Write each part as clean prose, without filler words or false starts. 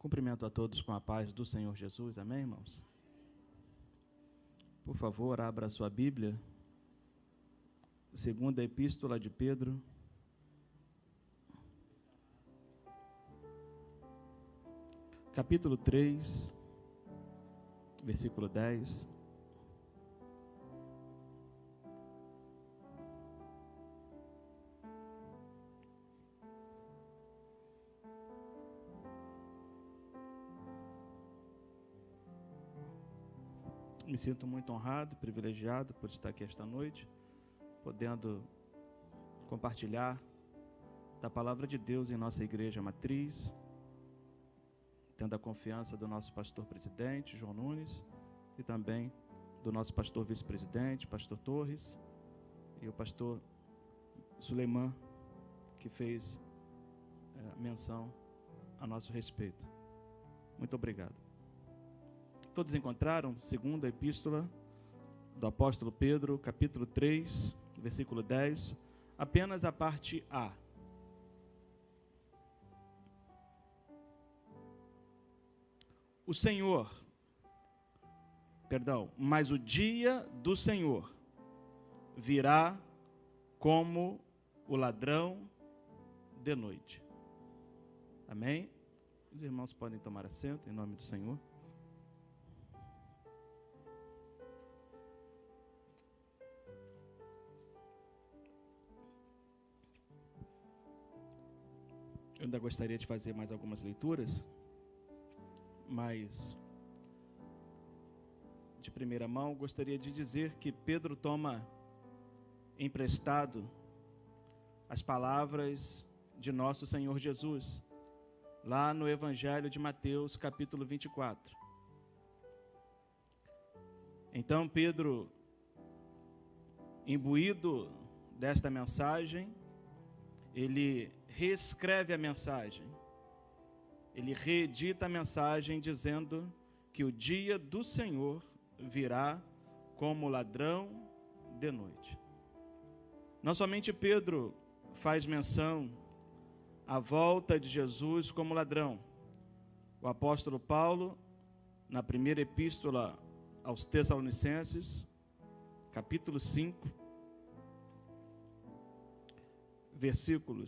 Cumprimento a todos com a paz do Senhor Jesus, amém, irmãos? Por favor, abra a sua Bíblia, segunda Epístola de Pedro, capítulo 3, versículo 10. Me sinto muito honrado, privilegiado por estar aqui esta noite, podendo compartilhar da palavra de Deus em nossa igreja matriz, tendo a confiança do nosso pastor presidente, João Nunes, e também do nosso pastor vice-presidente, pastor Torres, e o pastor Suleiman, que fez menção a nosso respeito. Muito obrigado. Todos encontraram? Segunda Epístola do apóstolo Pedro, capítulo 3, versículo 10, apenas a parte A. Mas o dia do Senhor virá como o ladrão de noite. Amém? Os irmãos podem tomar assento em nome do Senhor. Eu ainda gostaria de fazer mais algumas leituras, mas de primeira mão gostaria de dizer que Pedro toma emprestado as palavras de nosso Senhor Jesus, lá no Evangelho de Mateus, capítulo 24. Então Pedro, imbuído desta mensagem, ele reescreve a mensagem, ele reedita a mensagem dizendo que o dia do Senhor virá como ladrão de noite. Não somente Pedro faz menção à volta de Jesus como ladrão. O apóstolo Paulo, na primeira epístola aos Tessalonicenses, capítulo 5, versículo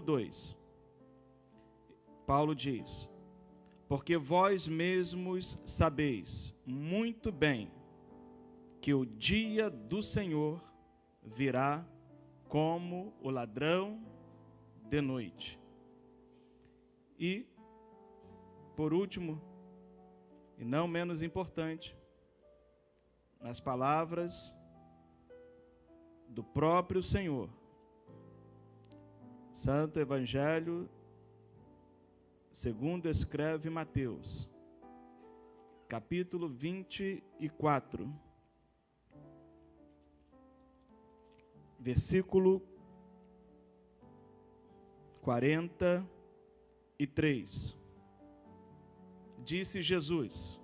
2, Paulo diz: porque vós mesmos sabeis muito bem que o dia do Senhor virá como o ladrão de noite. E, por último, e não menos importante, nas palavras do próprio Senhor, Santo Evangelho segundo escreve Mateus, capítulo 24, versículo 43. Disse Jesus: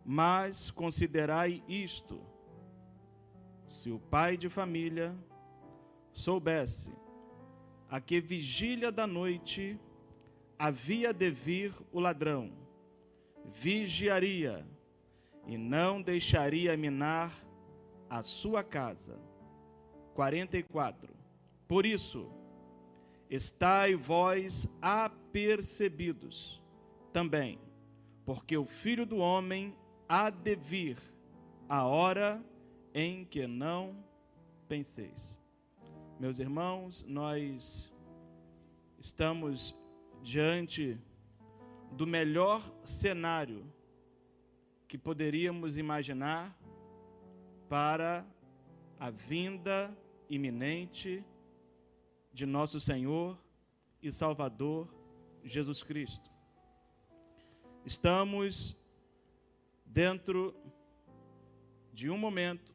mas considerai isto, se o pai de família soubesse a que vigília da noite havia de vir o ladrão, vigiaria e não deixaria minar a sua casa. 44. Por isso, estai vós apercebidos também, porque o Filho do Homem há de vir a hora em que não penseis. Meus irmãos, nós estamos diante do melhor cenário que poderíamos imaginar para a vinda iminente de nosso Senhor e Salvador Jesus Cristo. Estamos dentro de um momento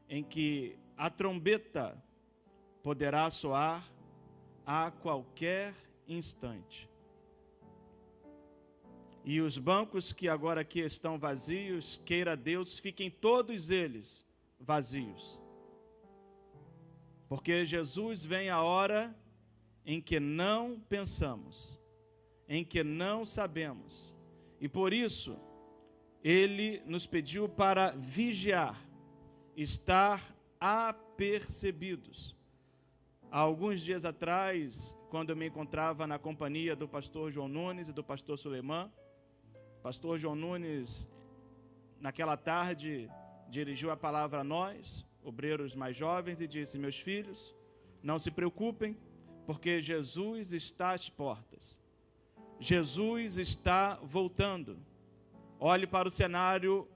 em que a trombeta poderá soar a qualquer instante. E os bancos que agora aqui estão vazios, queira Deus, fiquem todos eles vazios. Porque Jesus vem a hora em que não pensamos, em que não sabemos. E por isso, ele nos pediu para vigiar, estar apercebidos. Há alguns dias atrás, quando eu me encontrava na companhia do pastor João Nunes e do pastor Suleiman, o pastor João Nunes, naquela tarde, dirigiu a palavra a nós, obreiros mais jovens, e disse: meus filhos, não se preocupem, porque Jesus está às portas. Jesus está voltando. Olhe para o cenário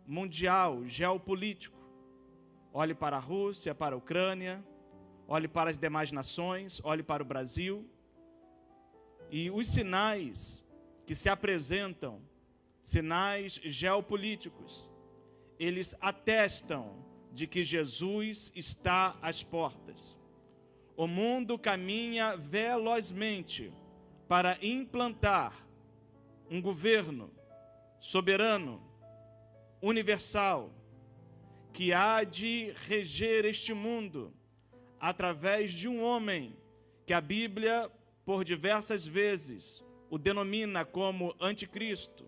mundial, geopolítico. Olhe para a Rússia, para a Ucrânia, olhe para as demais nações, olhe para o Brasil. E os sinais que se apresentam, sinais geopolíticos, eles atestam de que Jesus está às portas. O mundo caminha velozmente para implantar um governo soberano, universal, que há de reger este mundo através de um homem que a Bíblia, por diversas vezes, o denomina como anticristo,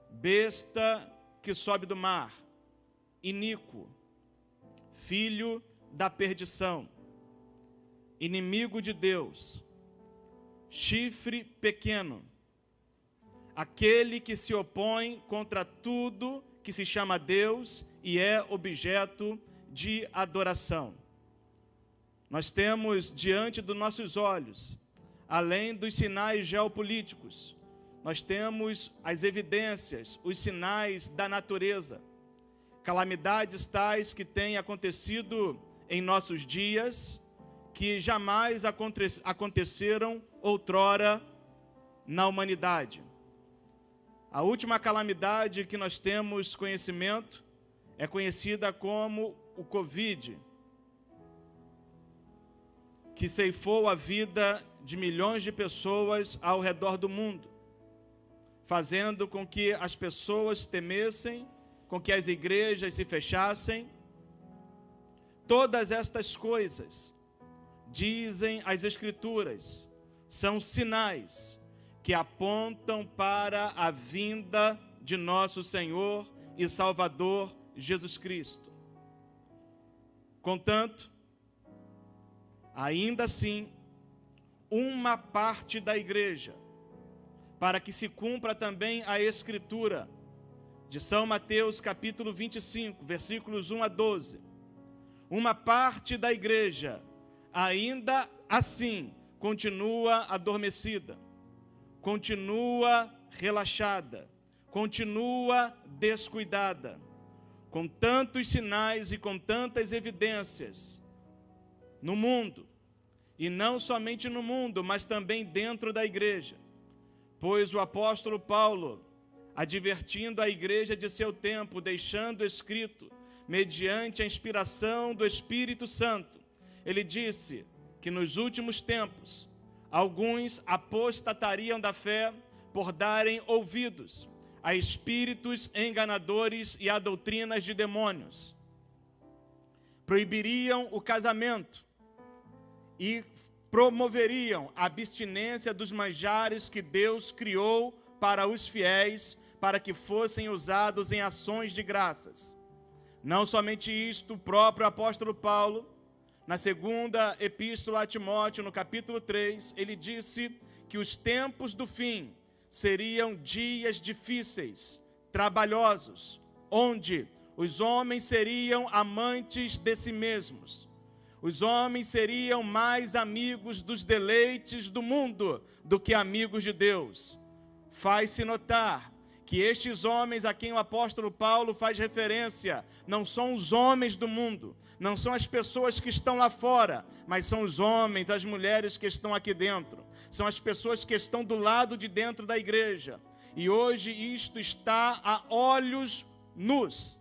besta que sobe do mar, iníquo, filho da perdição, inimigo de Deus, chifre pequeno, aquele que se opõe contra tudo que se chama Deus e é objeto de adoração. Nós temos diante dos nossos olhos, além dos sinais geopolíticos, nós temos as evidências, os sinais da natureza, calamidades tais que têm acontecido em nossos dias, que jamais aconteceram outrora na humanidade. A última calamidade que nós temos conhecimento é conhecida como o Covid, que ceifou a vida de milhões de pessoas ao redor do mundo, fazendo com que as pessoas temessem, com que as igrejas se fechassem. Todas estas coisas, dizem as Escrituras, são sinais que apontam para a vinda de nosso Senhor e Salvador Jesus Cristo. Contanto, ainda assim, uma parte da igreja, para que se cumpra também a Escritura de São Mateus capítulo 25, versículos 1 a 12, uma parte da igreja ainda assim continua adormecida, continua relaxada, continua descuidada, com tantos sinais e com tantas evidências no mundo, e não somente no mundo, mas também dentro da igreja. Pois o apóstolo Paulo, advertindo a igreja de seu tempo, deixando escrito, mediante a inspiração do Espírito Santo, ele disse que nos últimos tempos, alguns apostatariam da fé por darem ouvidos a espíritos enganadores e a doutrinas de demônios. Proibiriam o casamento e promoveriam a abstinência dos manjares que Deus criou para os fiéis, para que fossem usados em ações de graças. Não somente isto, o próprio apóstolo Paulo, na segunda epístola a Timóteo, no capítulo 3, ele disse que os tempos do fim seriam dias difíceis, trabalhosos, onde os homens seriam amantes de si mesmos. Os homens seriam mais amigos dos deleites do mundo do que amigos de Deus. Faz-se notar que estes homens a quem o apóstolo Paulo faz referência não são os homens do mundo, não são as pessoas que estão lá fora, mas são os homens, as mulheres que estão aqui dentro. São as pessoas que estão do lado de dentro da igreja. E hoje isto está a olhos nus.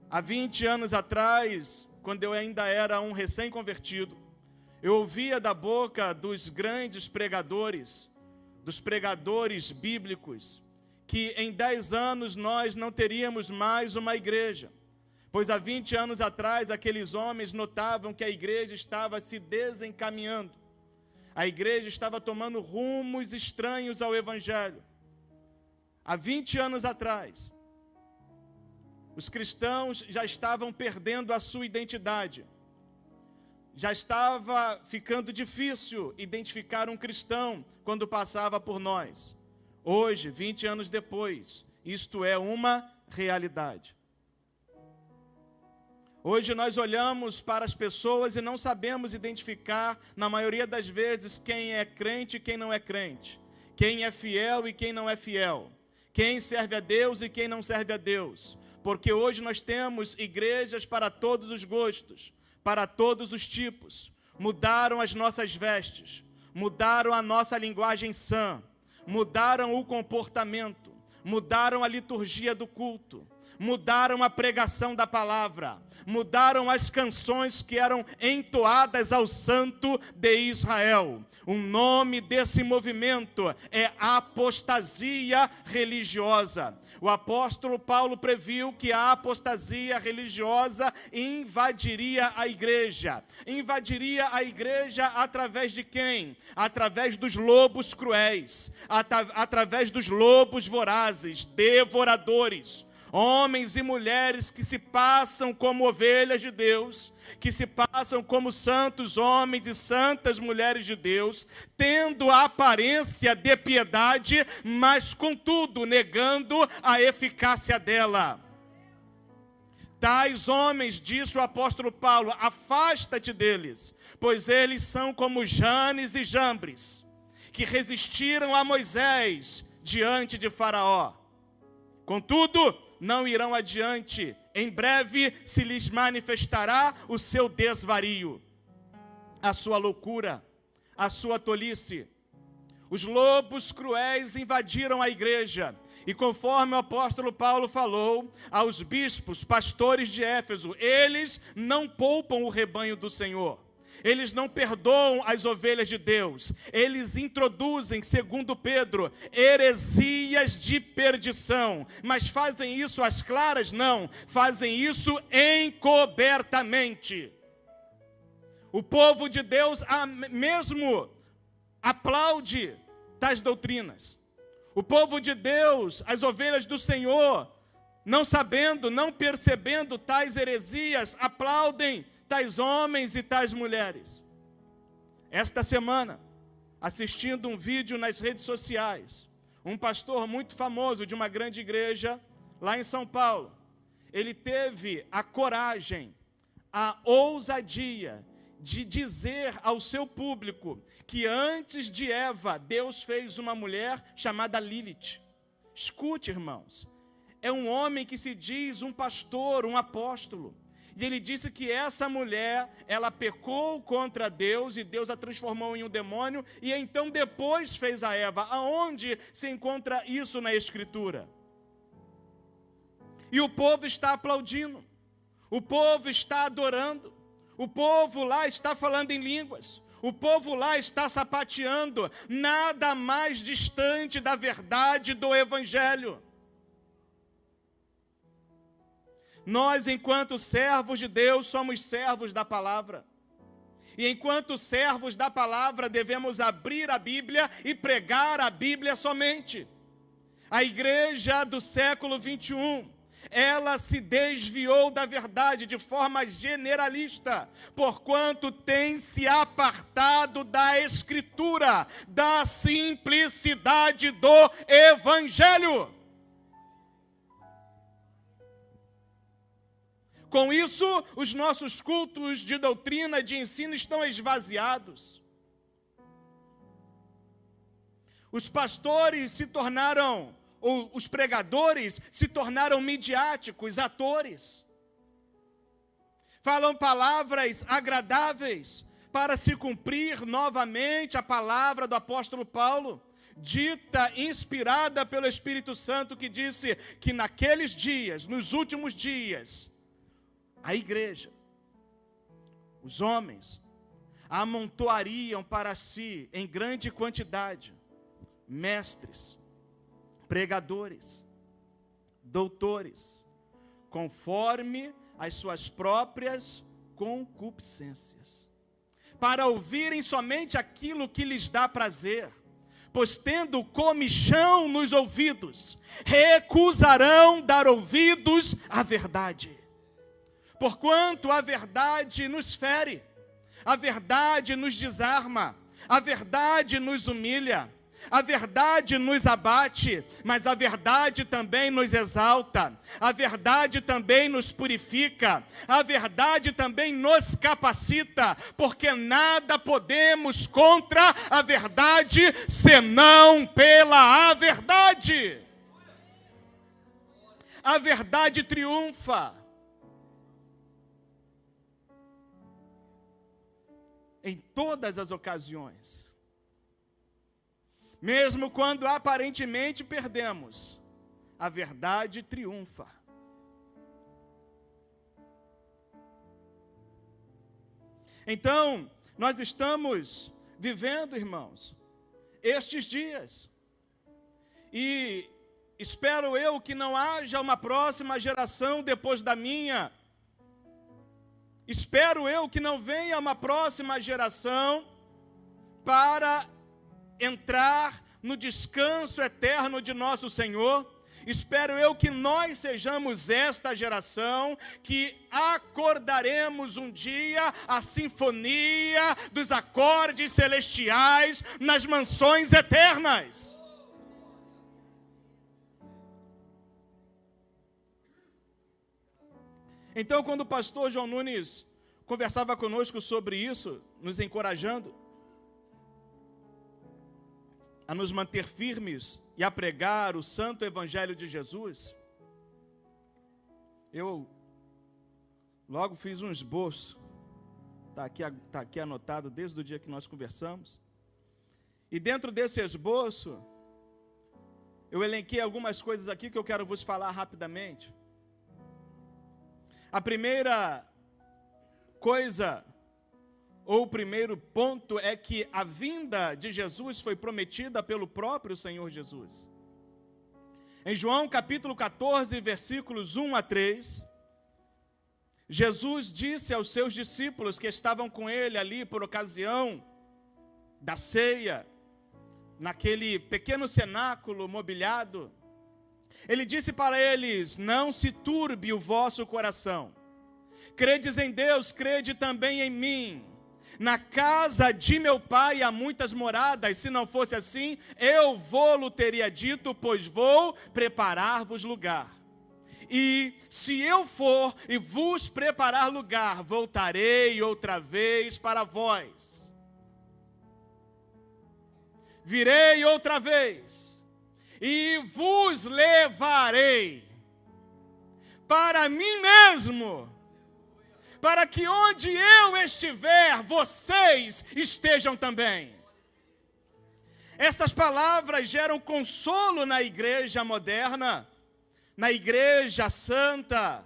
Há 20 anos atrás, quando eu ainda era um recém-convertido, eu ouvia da boca dos grandes pregadores, dos pregadores bíblicos, que em 10 anos nós não teríamos mais uma igreja, Pois há 20 anos atrás, aqueles homens notavam que a igreja estava se desencaminhando. A igreja estava tomando rumos estranhos ao Evangelho. Há 20 anos atrás, os cristãos já estavam perdendo a sua identidade. Já estava ficando difícil identificar um cristão quando passava por nós. Hoje, 20 anos depois, isto é uma realidade. Hoje nós olhamos para as pessoas e não sabemos identificar, na maioria das vezes, quem é crente e quem não é crente. Quem é fiel e quem não é fiel. Quem serve a Deus e quem não serve a Deus. Porque hoje nós temos igrejas para todos os gostos, para todos os tipos. Mudaram as nossas vestes, mudaram a nossa linguagem sã, mudaram o comportamento, mudaram a liturgia do culto, mudaram a pregação da palavra, mudaram as canções que eram entoadas ao Santo de Israel. O nome desse movimento é apostasia religiosa. O apóstolo Paulo previu que a apostasia religiosa invadiria a igreja. Invadiria a igreja através de quem? Através dos lobos cruéis, através dos lobos vorazes, devoradores. Homens e mulheres que se passam como ovelhas de Deus, que se passam como santos homens e santas mulheres de Deus, tendo a aparência de piedade, mas contudo negando a eficácia dela. Tais homens, disse o apóstolo Paulo, afasta-te deles, pois eles são como Janes e Jambres, que resistiram a Moisés diante de Faraó. Contudo, não irão adiante, em breve se lhes manifestará o seu desvario, a sua loucura, a sua tolice. Os lobos cruéis invadiram a igreja, e conforme o apóstolo Paulo falou aos bispos, pastores de Éfeso, eles não poupam o rebanho do Senhor. Eles não perdoam as ovelhas de Deus. Eles introduzem, segundo Pedro, heresias de perdição. Mas fazem isso às claras? Não. Fazem isso encobertamente. O povo de Deus mesmo aplaude tais doutrinas. O povo de Deus, as ovelhas do Senhor, não sabendo, não percebendo tais heresias, aplaudem tais homens e tais mulheres. Esta semana, assistindo um vídeo nas redes sociais, um pastor muito famoso de uma grande igreja lá em São Paulo, ele teve a coragem, a ousadia de dizer ao seu público que antes de Eva, Deus fez uma mulher chamada Lilith. Escute, irmãos, é um homem que se diz um pastor, um apóstolo. E ele disse que essa mulher, ela pecou contra Deus e Deus a transformou em um demônio e então depois fez a Eva. Aonde se encontra isso na Escritura? E o povo está aplaudindo, o povo está adorando, o povo lá está falando em línguas, o povo lá está sapateando, nada mais distante da verdade do Evangelho. Nós, enquanto servos de Deus, somos servos da palavra. E enquanto servos da palavra, devemos abrir a Bíblia e pregar a Bíblia somente. A igreja do século 21, ela se desviou da verdade de forma generalista, porquanto tem se apartado da Escritura, da simplicidade do Evangelho. Com isso, os nossos cultos de doutrina, de ensino estão esvaziados. Os pastores se tornaram, ou os pregadores se tornaram midiáticos, atores. Falam palavras agradáveis para se cumprir novamente a palavra do apóstolo Paulo, dita, inspirada pelo Espírito Santo, que disse que naqueles dias, nos últimos dias, a igreja, os homens, amontoariam para si, em grande quantidade, mestres, pregadores, doutores, conforme as suas próprias concupiscências, para ouvirem somente aquilo que lhes dá prazer, pois tendo comichão nos ouvidos, recusarão dar ouvidos à verdade. Porquanto a verdade nos fere, a verdade nos desarma, a verdade nos humilha, a verdade nos abate, mas a verdade também nos exalta, a verdade também nos purifica, a verdade também nos capacita, porque nada podemos contra a verdade, senão pela verdade. A verdade triunfa. Em todas as ocasiões. Mesmo quando aparentemente perdemos, a verdade triunfa. Então, nós estamos vivendo, irmãos, estes dias. E espero eu que não haja uma próxima geração depois da minha. Espero eu que não venha uma próxima geração para entrar no descanso eterno de nosso Senhor. Espero eu que nós sejamos esta geração que acordaremos um dia a sinfonia dos acordes celestiais nas mansões eternas. Então, quando o pastor João Nunes conversava conosco sobre isso, nos encorajando a nos manter firmes e a pregar o santo evangelho de Jesus, eu logo fiz um esboço, está aqui anotado desde o dia que nós conversamos, e dentro desse esboço, eu elenquei algumas coisas aqui que eu quero vos falar rapidamente. A primeira coisa, ou o primeiro ponto, é que a vinda de Jesus foi prometida pelo próprio Senhor Jesus. Em João capítulo 14, versículos 1 a 3, Jesus disse aos seus discípulos que estavam com ele ali por ocasião da ceia, naquele pequeno cenáculo mobiliado, ele disse para eles: não se turbe o vosso coração, credes em Deus, crede também em mim. Na casa de meu pai há muitas moradas, se não fosse assim, eu vou-lo teria dito, pois vou preparar-vos lugar. E se eu for e vos preparar lugar, voltarei outra vez para vós. Virei outra vez e vos levarei para mim mesmo, para que onde eu estiver, vocês estejam também. Estas palavras geram consolo na igreja moderna, na igreja santa,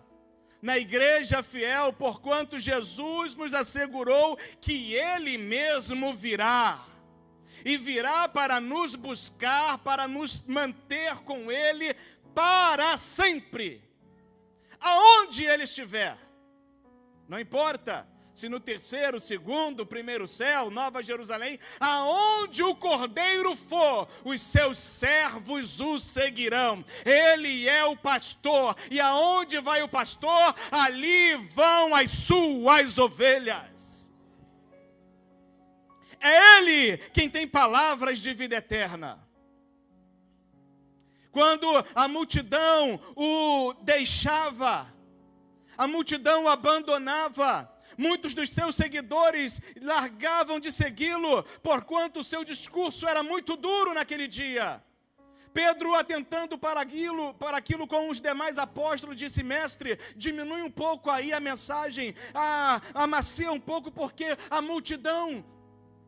na igreja fiel, porquanto Jesus nos assegurou que Ele mesmo virá. E virá para nos buscar, para nos manter com Ele para sempre. Aonde Ele estiver. Não importa se no terceiro, segundo, primeiro céu, Nova Jerusalém, aonde o Cordeiro for, os seus servos o seguirão. Ele é o pastor, e aonde vai o pastor, ali vão as suas ovelhas. É Ele quem tem palavras de vida eterna. Quando a multidão o deixava, a multidão o abandonava, muitos dos seus seguidores largavam de segui-lo, porquanto o seu discurso era muito duro naquele dia. Pedro, atentando para aquilo com os demais apóstolos, disse: mestre, diminui um pouco aí a mensagem, amacia um pouco, porque a multidão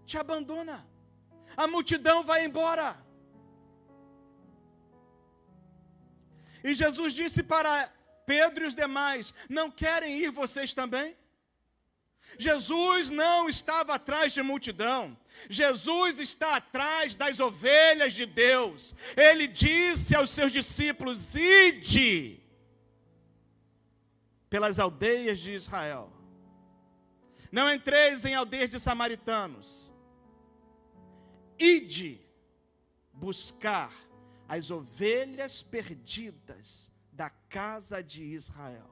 te abandona, a multidão vai embora. E Jesus disse para Pedro e os demais: não querem ir vocês também? Jesus não estava atrás de multidão, Jesus está atrás das ovelhas de Deus. Ele disse aos seus discípulos: ide. pelas aldeias de Israel. Não entreis em aldeias de samaritanos. Ide buscar as ovelhas perdidas da casa de Israel.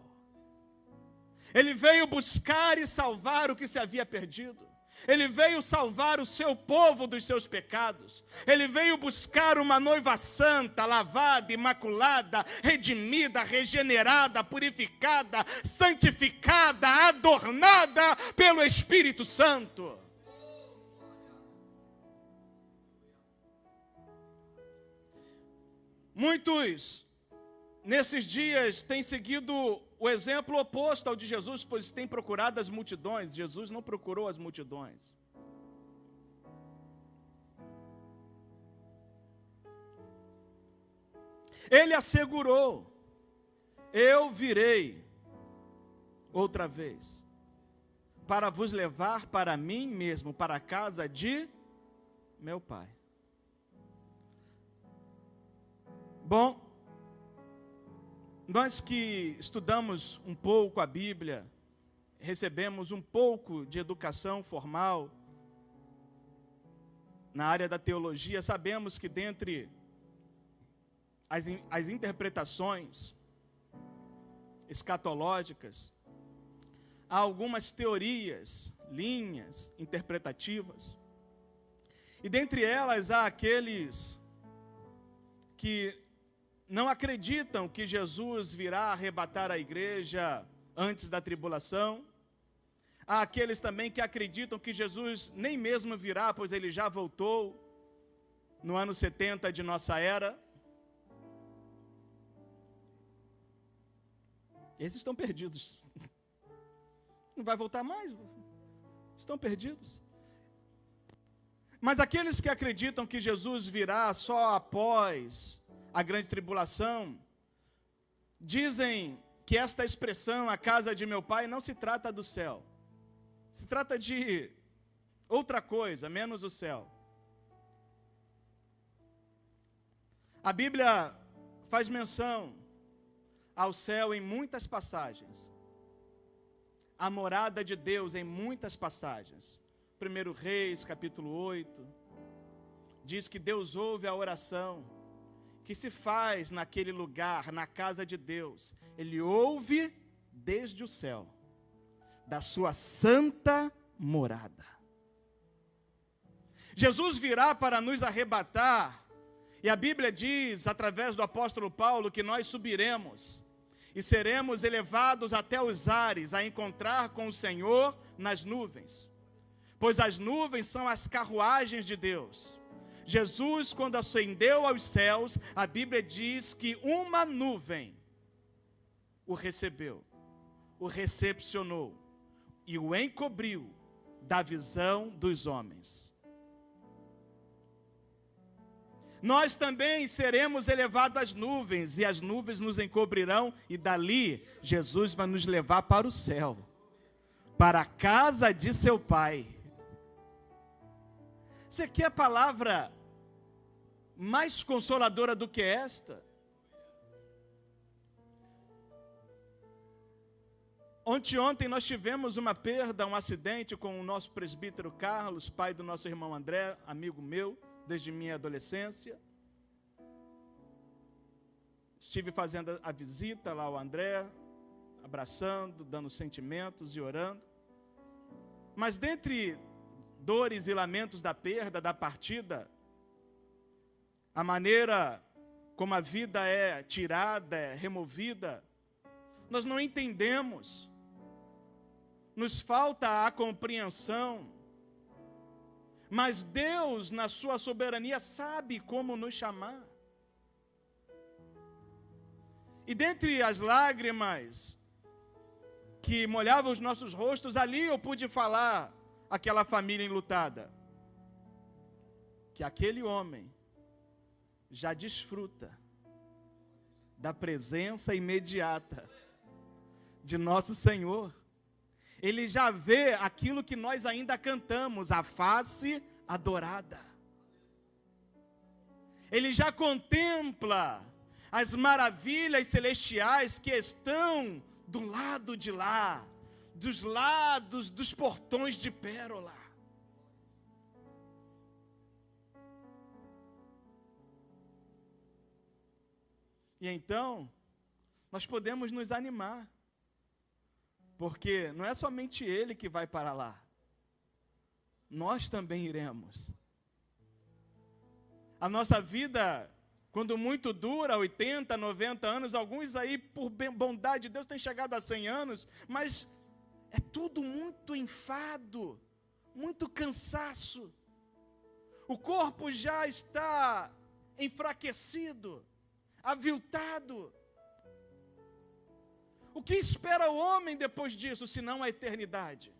Ele veio buscar e salvar o que se havia perdido. Ele veio salvar o seu povo dos seus pecados. Ele veio buscar uma noiva santa, lavada, imaculada, redimida, regenerada, purificada, santificada, adornada pelo Espírito Santo. Muitos, nesses dias, têm seguido o exemplo oposto ao de Jesus, pois têm procurado as multidões. Jesus não procurou as multidões. Ele assegurou: eu virei outra vez, para vos levar para mim mesmo, para a casa de meu Pai. Bom, nós que estudamos um pouco a Bíblia, recebemos um pouco de educação formal na área da teologia, sabemos que dentre as interpretações escatológicas, há algumas teorias, linhas interpretativas, e dentre elas há aqueles que não acreditam que Jesus virá arrebatar a igreja antes da tribulação. Há aqueles também que acreditam que Jesus nem mesmo virá, pois ele já voltou no ano 70 de nossa era. Esses estão perdidos. Não vai voltar mais. Estão perdidos. Mas aqueles que acreditam que Jesus virá só após a grande tribulação, dizem que esta expressão, a casa de meu Pai, não se trata do céu. Se trata de outra coisa, menos o céu. A Bíblia faz menção ao céu em muitas passagens. A morada de Deus em muitas passagens. 1 Reis, capítulo 8, diz que Deus ouve a oração que se faz naquele lugar, na casa de Deus. Ele ouve desde o céu, da sua santa morada. Jesus virá para nos arrebatar, e a Bíblia diz, através do apóstolo Paulo, que nós subiremos e seremos elevados até os ares, a encontrar com o Senhor nas nuvens, pois as nuvens são as carruagens de Deus. Jesus, quando ascendeu aos céus, a Bíblia diz que uma nuvem o recebeu, o recepcionou e o encobriu da visão dos homens. Nós também seremos elevados às nuvens, e as nuvens nos encobrirão, e dali Jesus vai nos levar para o céu, para a casa de seu Pai. Você quer a palavra mais consoladora do que esta? Ontem nós tivemos uma perda, um acidente com o nosso presbítero Carlos, pai do nosso irmão André, amigo meu, desde minha adolescência. Estive fazendo a visita lá ao André, abraçando, dando sentimentos e orando. Mas dentre dores e lamentos da perda, da partida, a maneira como a vida é tirada, é removida, nós não entendemos. Nos falta a compreensão. Mas Deus, na sua soberania, sabe como nos chamar. E dentre as lágrimas que molhavam os nossos rostos, ali eu pude falar àquela família enlutada que aquele homem já desfruta da presença imediata de nosso Senhor. Ele já vê aquilo que nós ainda cantamos, a face adorada. Ele já contempla as maravilhas celestiais que estão do lado de lá, dos lados dos portões de pérola. E então, nós podemos nos animar, porque não é somente ele que vai para lá, nós também iremos. A nossa vida, quando muito dura, 80, 90 anos, alguns aí, por bondade de Deus, têm chegado a 100 anos, mas é tudo muito enfado, muito cansaço. O corpo já está enfraquecido, aviltado. O que espera o homem depois disso, senão a eternidade?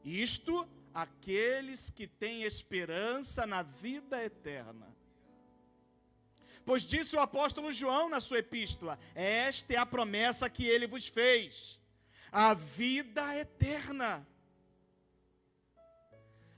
Isto, aqueles que têm esperança na vida eterna. Pois disse o apóstolo João na sua epístola: esta é a promessa que ele vos fez, a vida eterna.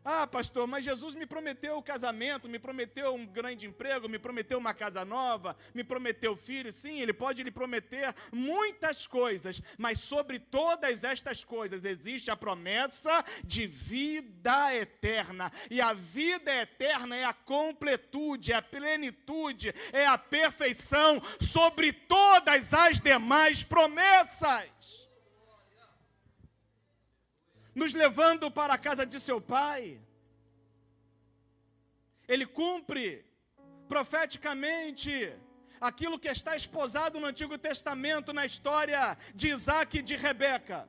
Ah, pastor, mas Jesus me prometeu o casamento, me prometeu um grande emprego, me prometeu uma casa nova, me prometeu filho. Sim, ele pode lhe prometer muitas coisas, mas sobre todas estas coisas existe a promessa de vida eterna. E a vida eterna é a completude, é a plenitude, é a perfeição sobre todas as demais promessas. Nos levando para a casa de seu pai. Ele cumpre profeticamente aquilo que está esposado no Antigo Testamento, na história de Isaac e de Rebeca.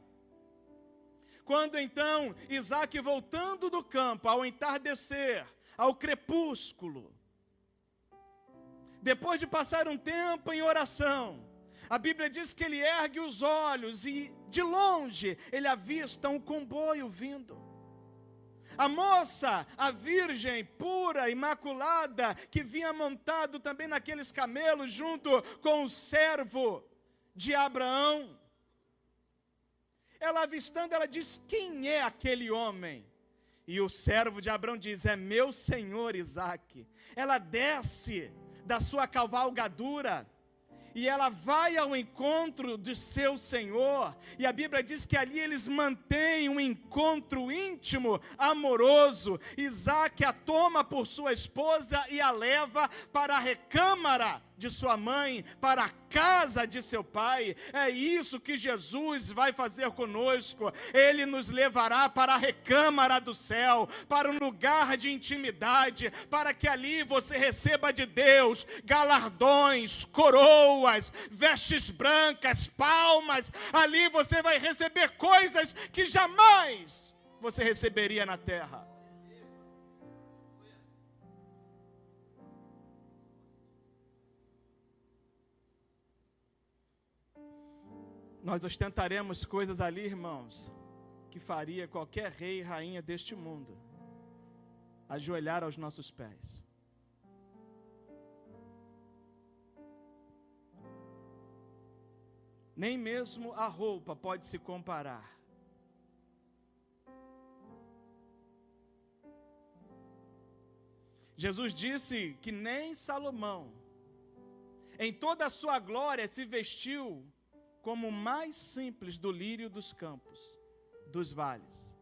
Quando então Isaac, voltando do campo, ao entardecer, ao crepúsculo, depois de passar um tempo em oração, a Bíblia diz que ele ergue os olhos e, de longe, ele avista um comboio vindo. A moça, a virgem pura, imaculada, que vinha montado também naqueles camelos, junto com o servo de Abraão. Ela avistando, ela diz: quem é aquele homem? E o servo de Abraão diz: é meu senhor Isaque. Ela desce da sua cavalgadura e ela vai ao encontro de seu Senhor, e a Bíblia diz que ali eles mantêm um encontro íntimo, amoroso. Isaque a toma por sua esposa e a leva para a recâmara de sua mãe, para a casa de seu pai. É isso que Jesus vai fazer conosco. Ele nos levará para a recâmara do céu, para um lugar de intimidade, para que ali você receba de Deus galardões, coroas, vestes brancas, palmas. Ali você vai receber coisas que jamais você receberia na terra. Nós ostentaremos coisas ali, irmãos, que faria qualquer rei e rainha deste mundo ajoelhar aos nossos pés. Nem mesmo a roupa pode se comparar. Jesus disse que nem Salomão, em toda a sua glória, se vestiu como o mais simples do lírio dos campos, dos vales.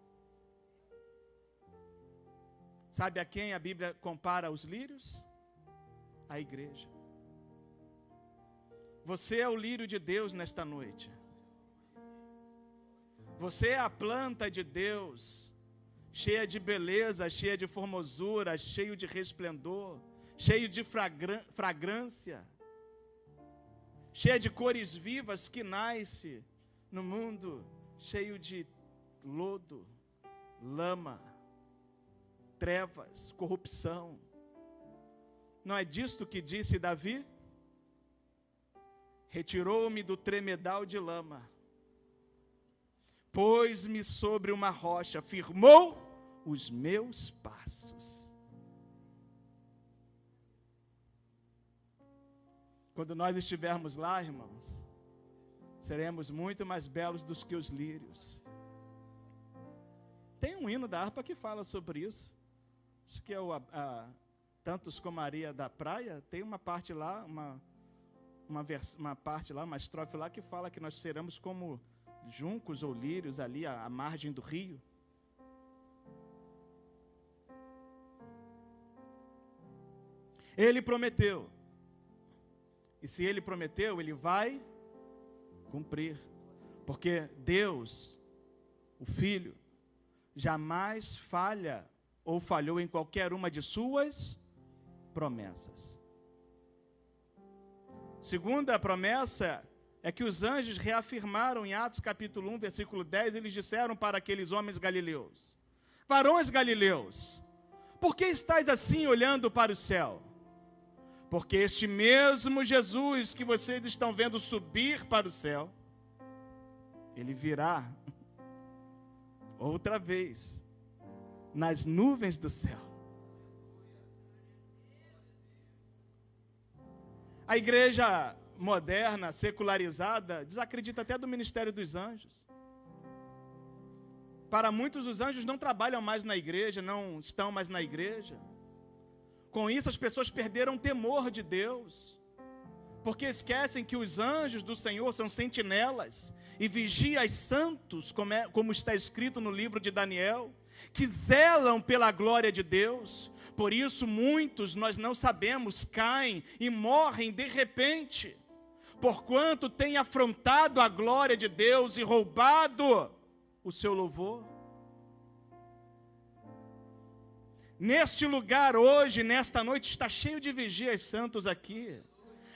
Sabe a quem a Bíblia compara os lírios? A igreja. Você é o lírio de Deus nesta noite. Você é a planta de Deus, cheia de beleza, cheia de formosura, cheio de resplendor, cheio de fragrância, cheia de cores vivas, que nasce no mundo cheio de lodo, lama, trevas, corrupção. Não é disto que disse Davi? Retirou-me do tremedal de lama, pôs-me sobre uma rocha, firmou os meus passos. Quando nós estivermos lá, irmãos, seremos muito mais belos do que os lírios. Tem um hino da harpa que fala sobre isso. Acho que é Tantos como a areia da praia. Tem uma parte lá, uma parte lá, uma estrofe lá que fala que nós seremos como juncos ou lírios ali à margem do rio. Ele prometeu. E se ele prometeu, ele vai cumprir. Porque Deus, o Filho, jamais falha ou falhou em qualquer uma de suas promessas. Segunda promessa é que os anjos reafirmaram em Atos capítulo 1, versículo 10, eles disseram para aqueles homens galileus: varões galileus, por que estáis assim olhando para o céu? Porque este mesmo Jesus que vocês estão vendo subir para o céu, ele virá outra vez nas nuvens do céu. A igreja moderna, secularizada, desacredita até do ministério dos anjos. Para muitos, os anjos não trabalham mais na igreja, não estão mais na igreja. Com isso, as pessoas perderam o temor de Deus, porque esquecem que os anjos do Senhor são sentinelas e vigias santos, como está escrito no livro de Daniel, que zelam pela glória de Deus. Por isso, muitos, nós não sabemos, caem e morrem de repente, porquanto têm afrontado a glória de Deus e roubado o seu louvor. Neste lugar hoje, nesta noite, está cheio de vigias santos aqui,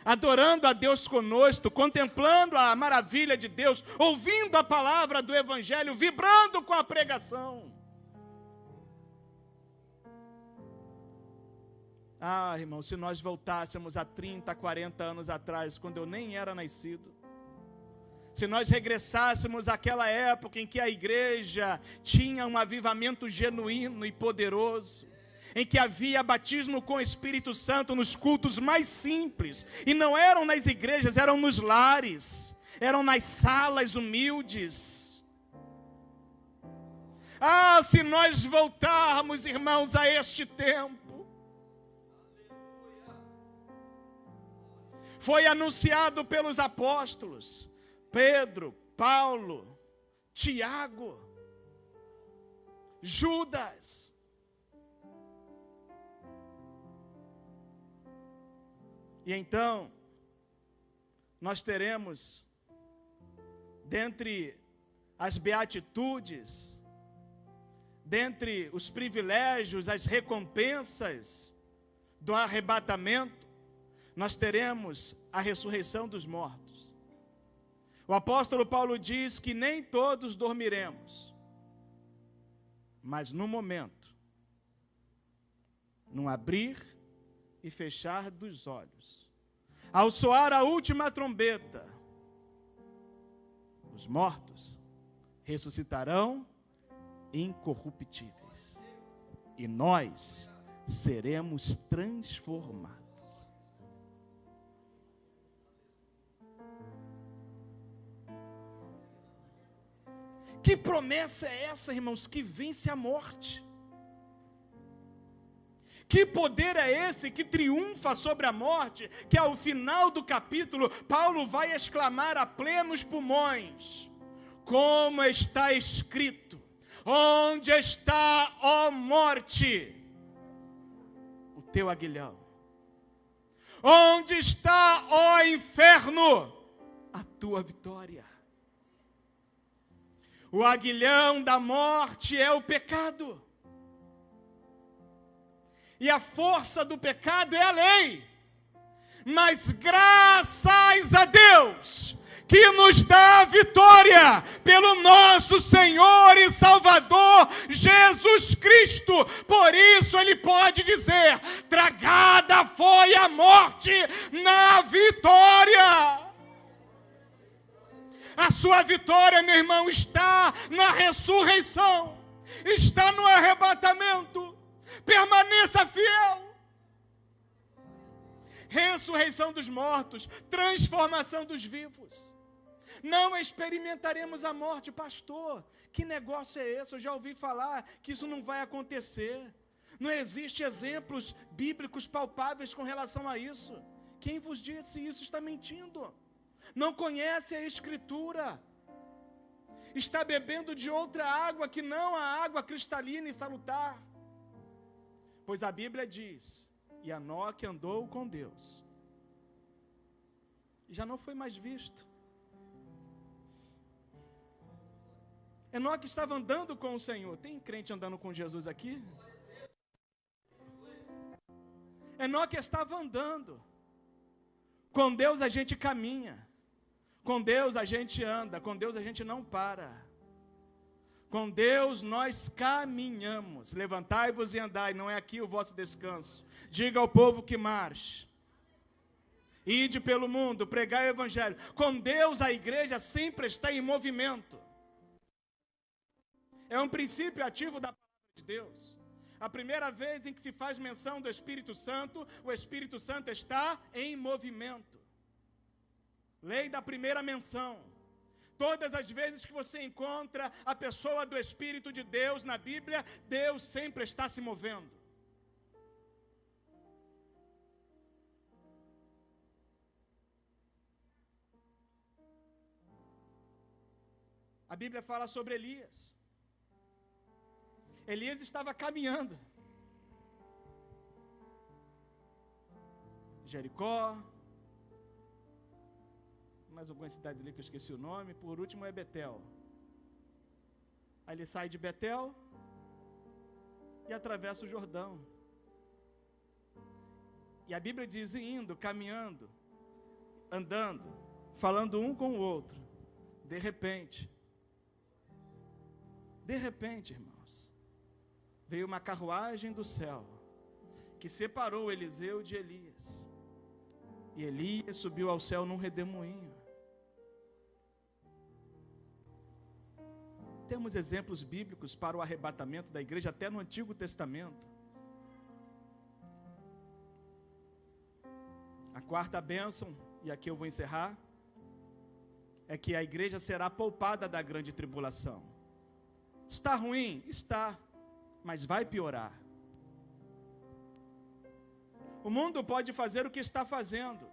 adorando a Deus conosco, contemplando a maravilha de Deus, ouvindo a palavra do Evangelho, vibrando com a pregação. Ah, irmão, se nós voltássemos a 30, 40 anos atrás, quando eu nem era nascido, se nós regressássemos àquela época em que a igreja tinha um avivamento genuíno e poderoso, em que havia batismo com o Espírito Santo nos cultos mais simples, e não eram nas igrejas, eram nos lares, eram nas salas humildes. Ah, se nós voltarmos, irmãos, a este tempo, foi anunciado pelos apóstolos, Pedro, Paulo, Tiago, Judas. E então, nós teremos, dentre as beatitudes, dentre os privilégios, as recompensas do arrebatamento, nós teremos a ressurreição dos mortos. O apóstolo Paulo diz que nem todos dormiremos, mas no momento, num abrir e fechar dos olhos, ao soar a última trombeta, os mortos ressuscitarão incorruptíveis, e nós seremos transformados. Que promessa é essa, irmãos, que vence a morte? Que poder é esse que triunfa sobre a morte, que ao final do capítulo, Paulo vai exclamar a plenos pulmões: como está escrito, onde está, ó morte, o teu aguilhão? Onde está, ó inferno, a tua vitória? O aguilhão da morte é o pecado. E a força do pecado é a lei. Mas graças a Deus, que nos dá a vitória pelo nosso Senhor e Salvador Jesus Cristo. Por isso Ele pode dizer: tragada foi a morte na vitória. A sua vitória, meu irmão, está na ressurreição, está no arrebatamento. Permaneça fiel. Ressurreição dos mortos, transformação dos vivos. Não experimentaremos a morte, pastor. Que negócio é esse? Eu já ouvi falar que isso não vai acontecer. Não existe exemplos bíblicos palpáveis com relação a isso. Quem vos disse isso está mentindo. Não conhece a Escritura. Está bebendo de outra água que não a água cristalina e salutar. Pois a Bíblia diz, e Enoque andou com Deus, e já não foi mais visto. Enoque estava andando com o Senhor. Tem crente andando com Jesus aqui? Enoque estava andando. Com Deus a gente caminha. Com Deus a gente anda. Com Deus a gente não para. Com Deus nós caminhamos. Levantai-vos e andai, não é aqui o vosso descanso. Diga ao povo que marche. Ide pelo mundo, pregai o evangelho. Com Deus a igreja sempre está em movimento. É um princípio ativo da palavra de Deus. A primeira vez em que se faz menção do Espírito Santo, o Espírito Santo está em movimento. Lei da primeira menção. Todas as vezes que você encontra a pessoa do Espírito de Deus na Bíblia, Deus sempre está se movendo. A Bíblia fala sobre Elias. Elias estava caminhando. Jericó, mais algumas cidades ali que eu esqueci o nome, por último é Betel. Aí ele sai de Betel e atravessa o Jordão. E a Bíblia diz, indo, caminhando, andando, falando um com o outro, de repente, irmãos, veio uma carruagem do céu, que separou Eliseu de Elias. E Elias subiu ao céu num redemoinho. Temos exemplos bíblicos para o arrebatamento da igreja, até no Antigo Testamento. A quarta bênção, e aqui eu vou encerrar, é que a igreja será poupada da grande tribulação. Está ruim? Está, mas vai piorar. O mundo pode fazer o que está fazendo.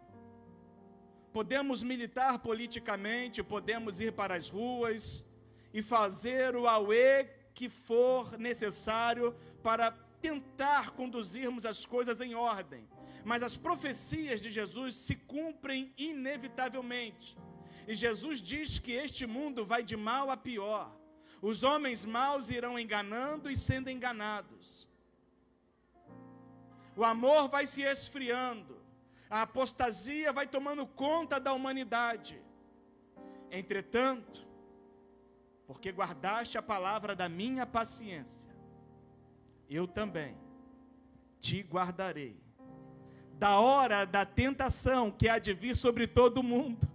Podemos militar politicamente, podemos ir para as ruas e fazer o auê que for necessário para tentar conduzirmos as coisas em ordem. Mas as profecias de Jesus se cumprem inevitavelmente. E Jesus diz que este mundo vai de mal a pior. Os homens maus irão enganando e sendo enganados. O amor vai se esfriando. A apostasia vai tomando conta da humanidade. Entretanto, porque guardaste a palavra da minha paciência, eu também te guardarei da hora da tentação que há de vir sobre todo mundo.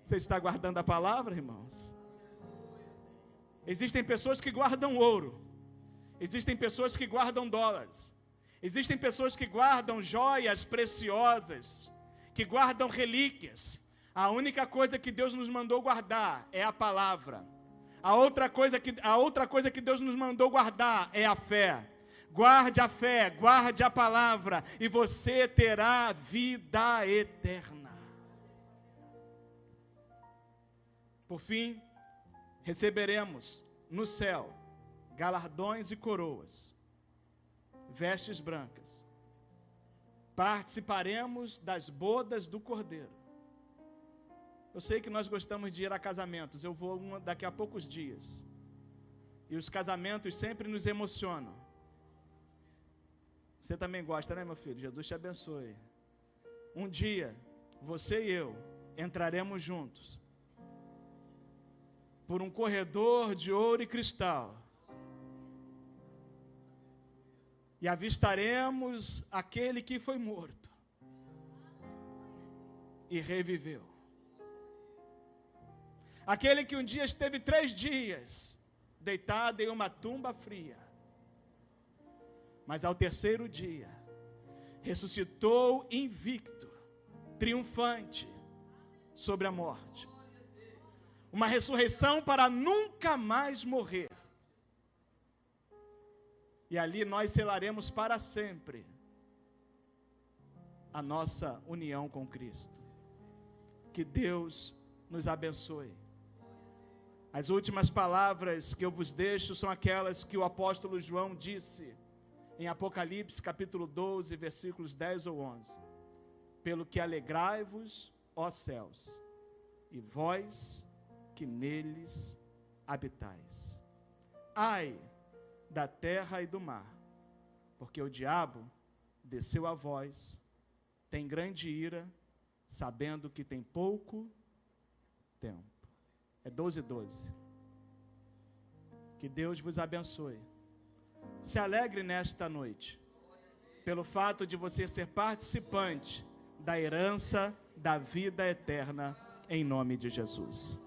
Você está guardando a palavra, irmãos? Existem pessoas que guardam ouro. Existem pessoas que guardam dólares. Existem pessoas que guardam joias preciosas, que guardam relíquias. A única coisa que Deus nos mandou guardar é a palavra. A outra coisa que Deus nos mandou guardar é a fé. Guarde a fé, guarde a palavra, e você terá vida eterna. Por fim, receberemos no céu galardões e coroas, vestes brancas. Participaremos das bodas do Cordeiro. Eu sei que nós gostamos de ir a casamentos. Eu vou daqui a poucos dias. E os casamentos sempre nos emocionam. Você também gosta, né, meu filho? Jesus te abençoe. Um dia, você e eu entraremos juntos por um corredor de ouro e cristal. E avistaremos aquele que foi morto e reviveu. Aquele que um dia esteve 3 dias deitado em uma tumba fria, mas ao 3º dia ressuscitou invicto, triunfante sobre a morte. Uma ressurreição para nunca mais morrer. E ali nós selaremos para sempre a nossa união com Cristo. Que Deus nos abençoe. As últimas palavras que eu vos deixo são aquelas que o apóstolo João disse em Apocalipse capítulo 12, versículos 10 ou 11. Pelo que alegrai-vos, ó céus, e vós que neles habitais. Ai da terra e do mar, porque o diabo desceu a vós, tem grande ira, sabendo que tem pouco tempo. É 12:12. Que Deus vos abençoe. Se alegre nesta noite, pelo fato de você ser participante da herança da vida eterna, em nome de Jesus.